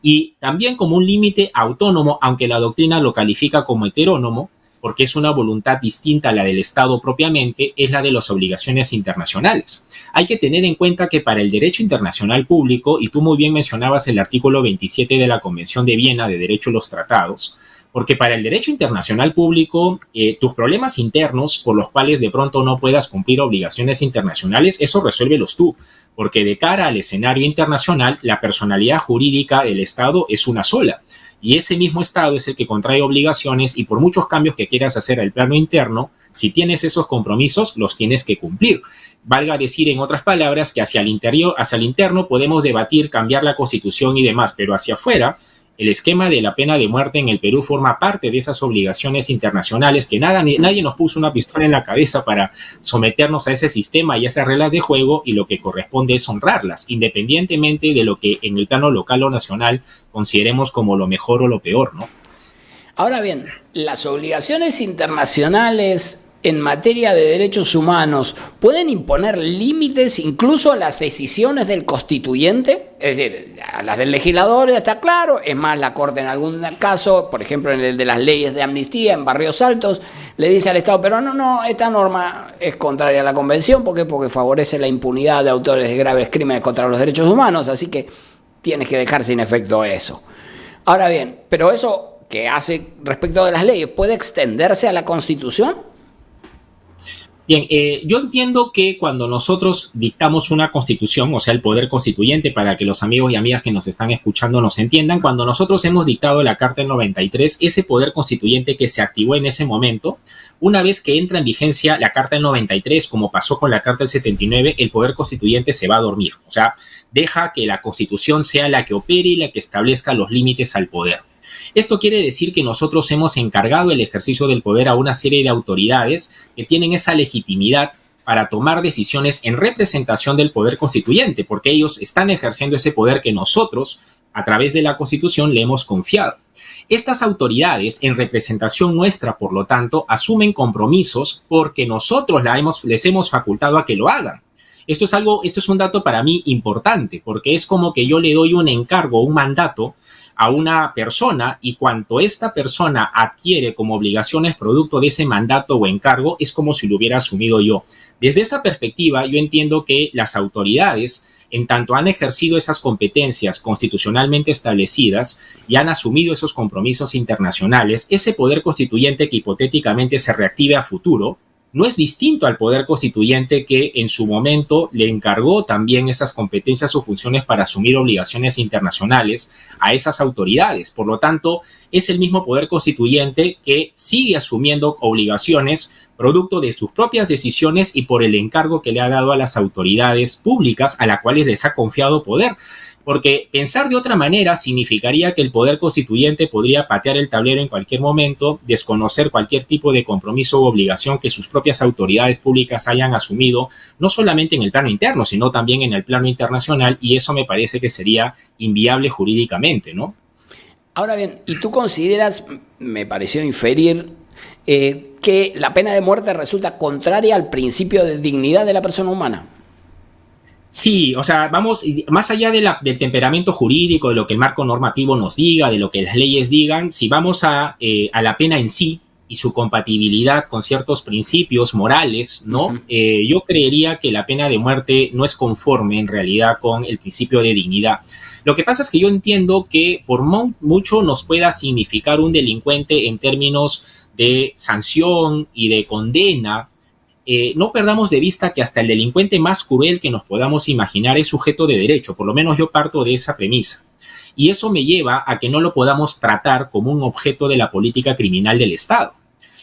Y también como un límite autónomo, aunque la doctrina lo califica como heterónomo, porque es una voluntad distinta a la del Estado propiamente, es la de las obligaciones internacionales. Hay que tener en cuenta que para el derecho internacional público, y tú muy bien mencionabas el artículo 27 de la Convención de Viena de Derecho de los Tratados, porque para el derecho internacional público, tus problemas internos por los cuales de pronto no puedas cumplir obligaciones internacionales, eso resuélvelos tú, porque de cara al escenario internacional, la personalidad jurídica del Estado es una sola. Y ese mismo Estado es el que contrae obligaciones y por muchos cambios que quieras hacer al plano interno, si tienes esos compromisos, los tienes que cumplir. Valga decir, en otras palabras, que hacia el interno podemos debatir, cambiar la Constitución y demás, pero hacia afuera, el esquema de la pena de muerte en el Perú forma parte de esas obligaciones internacionales que nadie nos puso una pistola en la cabeza para someternos a ese sistema y a esas reglas de juego, y lo que corresponde es honrarlas, independientemente de lo que en el plano local o nacional consideremos como lo mejor o lo peor, ¿no? Ahora bien, las obligaciones internacionales en materia de derechos humanos pueden imponer límites incluso a las decisiones del constituyente, es decir, a las del legislador está claro, es más, la Corte en algún caso, por ejemplo en el de las leyes de amnistía en Barrios Altos, le dice al Estado, pero no, esta norma es contraria a la Convención, ¿por qué? Porque favorece la impunidad de autores de graves crímenes contra los derechos humanos, así que tienes que dejar sin efecto eso. Ahora bien, pero eso que hace respecto de las leyes, ¿puede extenderse a la Constitución? Bien, yo entiendo que cuando nosotros dictamos una constitución, o sea, el poder constituyente, para que los amigos y amigas que nos están escuchando nos entiendan, cuando nosotros hemos dictado la Carta del 93, ese poder constituyente que se activó en ese momento, una vez que entra en vigencia la Carta del 93, como pasó con la Carta del 79, el poder constituyente se va a dormir. O sea, deja que la Constitución sea la que opere y la que establezca los límites al poder. Esto quiere decir que nosotros hemos encargado el ejercicio del poder a una serie de autoridades que tienen esa legitimidad para tomar decisiones en representación del poder constituyente, porque ellos están ejerciendo ese poder que nosotros, a través de la Constitución le hemos confiado. Estas autoridades, en representación nuestra, por lo tanto, asumen compromisos porque nosotros les hemos facultado a que lo hagan. Esto es un dato para mí importante, porque es como que yo le doy un encargo, un mandato a una persona, y cuanto esta persona adquiere como obligaciones producto de ese mandato o encargo, es como si lo hubiera asumido yo. Desde esa perspectiva, yo entiendo que las autoridades, en tanto han ejercido esas competencias constitucionalmente establecidas y han asumido esos compromisos internacionales, ese poder constituyente que hipotéticamente se reactive a futuro, no es distinto al poder constituyente que en su momento le encargó también esas competencias o funciones para asumir obligaciones internacionales a esas autoridades. Por lo tanto, es el mismo poder constituyente que sigue asumiendo obligaciones producto de sus propias decisiones y por el encargo que le ha dado a las autoridades públicas a las cuales les ha confiado poder. Porque pensar de otra manera significaría que el poder constituyente podría patear el tablero en cualquier momento, desconocer cualquier tipo de compromiso u obligación que sus propias autoridades públicas hayan asumido, no solamente en el plano interno, sino también en el plano internacional, y eso me parece que sería inviable jurídicamente, ¿no? Ahora bien, ¿y tú consideras, me pareció inferir, que la pena de muerte resulta contraria al principio de dignidad de la persona humana? Sí, o sea, vamos, más allá del temperamento jurídico, de lo que el marco normativo nos diga, de lo que las leyes digan, si vamos a la pena en sí y su compatibilidad con ciertos principios morales, ¿no? Uh-huh. Yo creería que la pena de muerte no es conforme en realidad con el principio de dignidad. Lo que pasa es que yo entiendo que por mucho nos pueda significar un delincuente en términos de sanción y de condena, no perdamos de vista que hasta el delincuente más cruel que nos podamos imaginar es sujeto de derecho. Por lo menos yo parto de esa premisa. Y eso me lleva a que no lo podamos tratar como un objeto de la política criminal del Estado.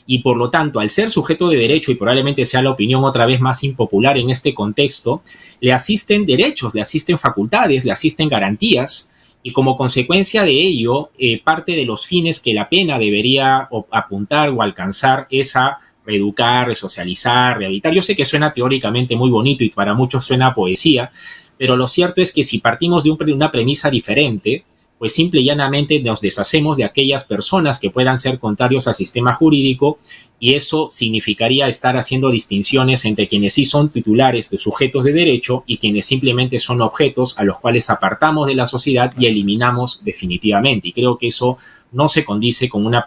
Y por lo tanto, al ser sujeto de derecho, y probablemente sea la opinión otra vez más impopular en este contexto, le asisten derechos, le asisten facultades, le asisten garantías, y como consecuencia de ello, parte de los fines que la pena debería apuntar o alcanzar es a reeducar, resocializar, rehabilitar. Yo sé que suena teóricamente muy bonito y para muchos suena a poesía, pero lo cierto es que si partimos de una premisa diferente, pues simple y llanamente nos deshacemos de aquellas personas que puedan ser contrarios al sistema jurídico, y eso significaría estar haciendo distinciones entre quienes sí son titulares de sujetos de derecho y quienes simplemente son objetos a los cuales apartamos de la sociedad y eliminamos definitivamente. Y creo que eso no se condice con una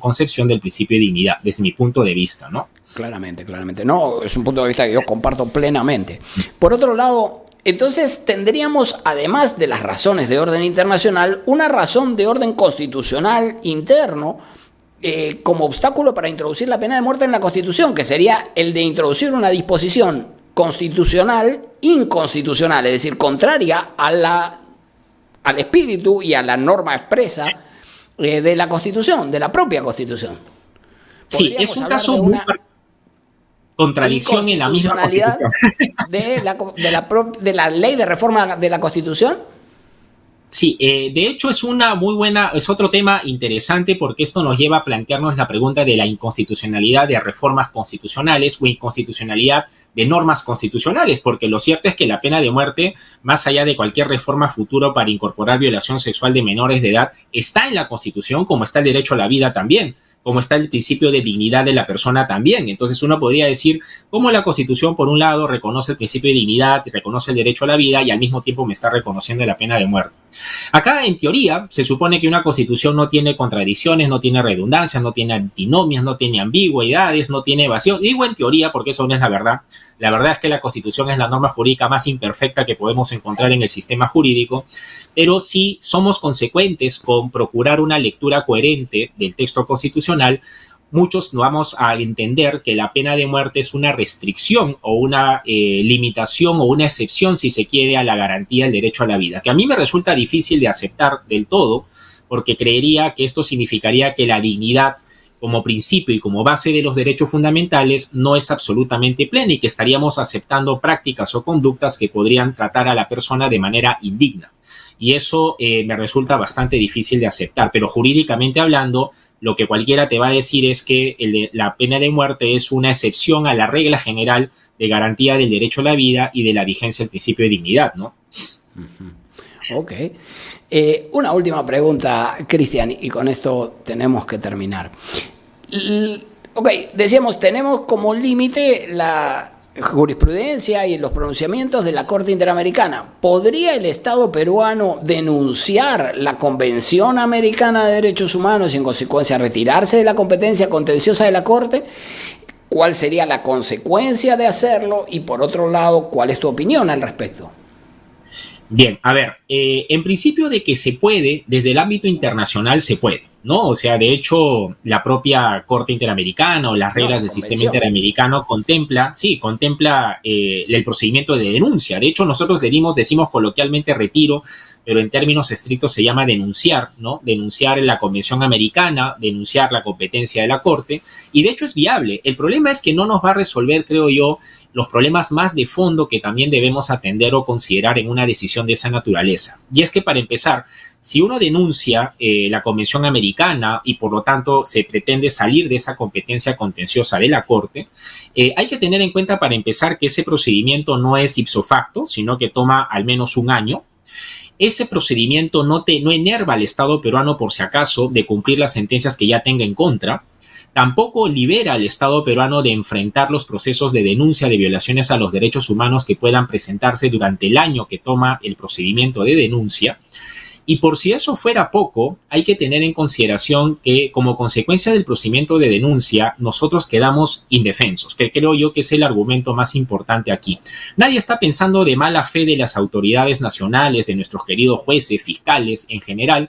concepción del principio de dignidad, desde mi punto de vista, ¿no? Claramente. No, es un punto de vista que yo comparto plenamente. Por otro lado, entonces tendríamos, además de las razones de orden internacional, una razón de orden constitucional interno como obstáculo para introducir la pena de muerte en la Constitución, que sería el de introducir una disposición constitucional inconstitucional, es decir, contraria al espíritu y a la norma expresa de la Constitución, de la propia Constitución. Sí, es un caso muy contradicción en la misma Constitución. De la ley de reforma de la Constitución. Sí, de hecho es otro tema interesante, porque esto nos lleva a plantearnos la pregunta de la inconstitucionalidad de reformas constitucionales o inconstitucionalidad de normas constitucionales, porque lo cierto es que la pena de muerte, más allá de cualquier reforma futura para incorporar violación sexual de menores de edad, está en la Constitución, como está el derecho a la vida también, como está el principio de dignidad de la persona también. Entonces uno podría decir cómo la Constitución, por un lado, reconoce el principio de dignidad, reconoce el derecho a la vida y al mismo tiempo me está reconociendo la pena de muerte. Acá, en teoría, se supone que una Constitución no tiene contradicciones, no tiene redundancias, no tiene antinomias, no tiene ambigüedades, no tiene evasión. Digo en teoría porque eso no es la verdad. La verdad es que la Constitución es la norma jurídica más imperfecta que podemos encontrar en el sistema jurídico, pero si somos consecuentes con procurar una lectura coherente del texto constitucional, muchos vamos a entender que la pena de muerte es una restricción o una limitación o una excepción, si se quiere, a la garantía del derecho a la vida, que a mí me resulta difícil de aceptar del todo, porque creería que esto significaría que la dignidad como principio y como base de los derechos fundamentales no es absolutamente plena y que estaríamos aceptando prácticas o conductas que podrían tratar a la persona de manera indigna. Y eso me resulta bastante difícil de aceptar, pero jurídicamente hablando, lo que cualquiera te va a decir es que la pena de muerte es una excepción a la regla general de garantía del derecho a la vida y de la vigencia del principio de dignidad, ¿no? Ok. Una última pregunta, Cristian, y con esto tenemos que terminar. Ok, decíamos, tenemos como límite la jurisprudencia y los pronunciamientos de la Corte Interamericana. ¿Podría el Estado peruano denunciar la Convención Americana de Derechos Humanos y en consecuencia retirarse de la competencia contenciosa de la Corte? ¿Cuál sería la consecuencia de hacerlo? Y por otro lado, ¿cuál es tu opinión al respecto? Bien, a ver, en principio de que se puede, desde el ámbito internacional se puede, ¿no? O sea, de hecho, la propia Corte Interamericana o las reglas del sistema interamericano contempla el procedimiento de denuncia. De hecho, nosotros decimos coloquialmente retiro, pero en términos estrictos se llama denunciar, ¿no? Denunciar en la Convención Americana, denunciar la competencia de la Corte, y de hecho es viable. El problema es que no nos va a resolver, creo yo, los problemas más de fondo que también debemos atender o considerar en una decisión de esa naturaleza. Y es que, para empezar, si uno denuncia la Convención Americana y por lo tanto se pretende salir de esa competencia contenciosa de la Corte, hay que tener en cuenta, para empezar, que ese procedimiento no es ipso facto, sino que toma al menos un año. Ese procedimiento no enerva al Estado peruano, por si acaso, de cumplir las sentencias que ya tenga en contra. Tampoco libera al Estado peruano de enfrentar los procesos de denuncia de violaciones a los derechos humanos que puedan presentarse durante el año que toma el procedimiento de denuncia. Y por si eso fuera poco, hay que tener en consideración que, como consecuencia del procedimiento de denuncia, nosotros quedamos indefensos, que creo yo que es el argumento más importante aquí. Nadie está pensando de mala fe de las autoridades nacionales, de nuestros queridos jueces, fiscales en general,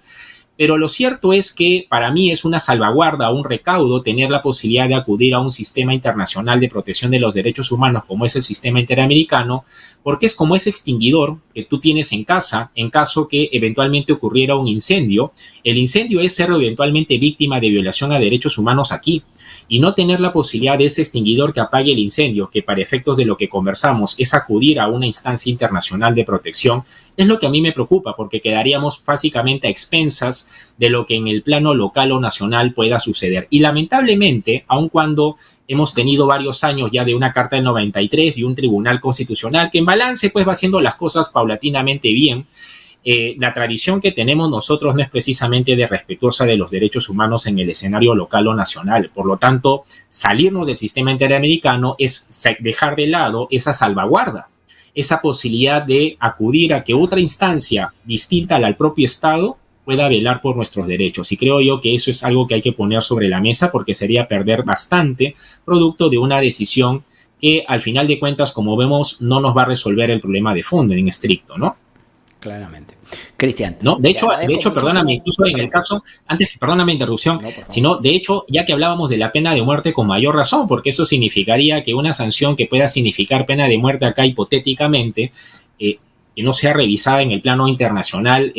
pero lo cierto es que para mí es una salvaguarda, un recaudo, tener la posibilidad de acudir a un sistema internacional de protección de los derechos humanos como es el sistema interamericano, porque es como ese extinguidor que tú tienes en casa en caso que eventualmente ocurriera un incendio. El incendio es ser eventualmente víctima de violación a derechos humanos aquí, y no tener la posibilidad de ese extinguidor que apague el incendio, que para efectos de lo que conversamos es acudir a una instancia internacional de protección, es lo que a mí me preocupa, porque quedaríamos básicamente a expensas de lo que en el plano local o nacional pueda suceder. Y lamentablemente, aun cuando hemos tenido varios años ya de una Carta del 93 y un Tribunal Constitucional que en balance pues va haciendo las cosas paulatinamente bien, la tradición que tenemos nosotros no es precisamente de respetuosa de los derechos humanos en el escenario local o nacional. Por lo tanto, salirnos del sistema interamericano es dejar de lado esa salvaguarda, esa posibilidad de acudir a que otra instancia distinta al propio Estado pueda velar por nuestros derechos. Y creo yo que eso es algo que hay que poner sobre la mesa, porque sería perder bastante producto de una decisión que al final de cuentas, como vemos, no nos va a resolver el problema de fondo en estricto, ¿no? Claramente. Cristian. No, de hecho, perdóname, incluso en el caso, perdóname la interrupción, sino, de hecho, ya que hablábamos de la pena de muerte, con mayor razón, porque eso significaría que una sanción que pueda significar pena de muerte acá hipotéticamente, que no sea revisada en el plano internacional,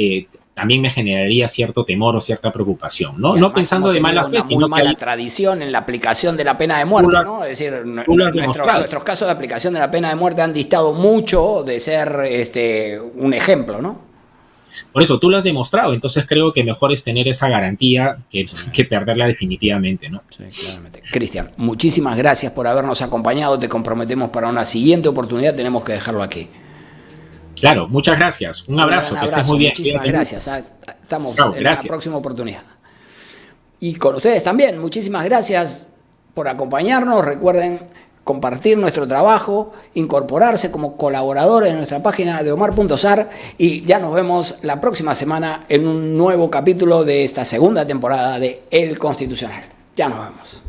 también me generaría cierto temor o cierta preocupación, ¿no? No pensando de mala fe, sino que muy mala tradición en la aplicación de la pena de muerte, ¿no? Es decir, nuestros casos de aplicación de la pena de muerte han distado mucho de ser un ejemplo, ¿no? Por eso, tú lo has demostrado, entonces creo que mejor es tener esa garantía que perderla definitivamente, ¿no? Sí, claramente. Cristian, muchísimas gracias por habernos acompañado, te comprometemos para una siguiente oportunidad, tenemos que dejarlo aquí. Claro, muchas gracias. Un abrazo, que estés muy bien. Muchísimas gracias. Estamos en la próxima oportunidad. Y con ustedes también, muchísimas gracias por acompañarnos. Recuerden compartir nuestro trabajo, incorporarse como colaboradores en nuestra página de omar.sar y ya nos vemos la próxima semana en un nuevo capítulo de esta segunda temporada de El Constitucional. Ya nos vemos.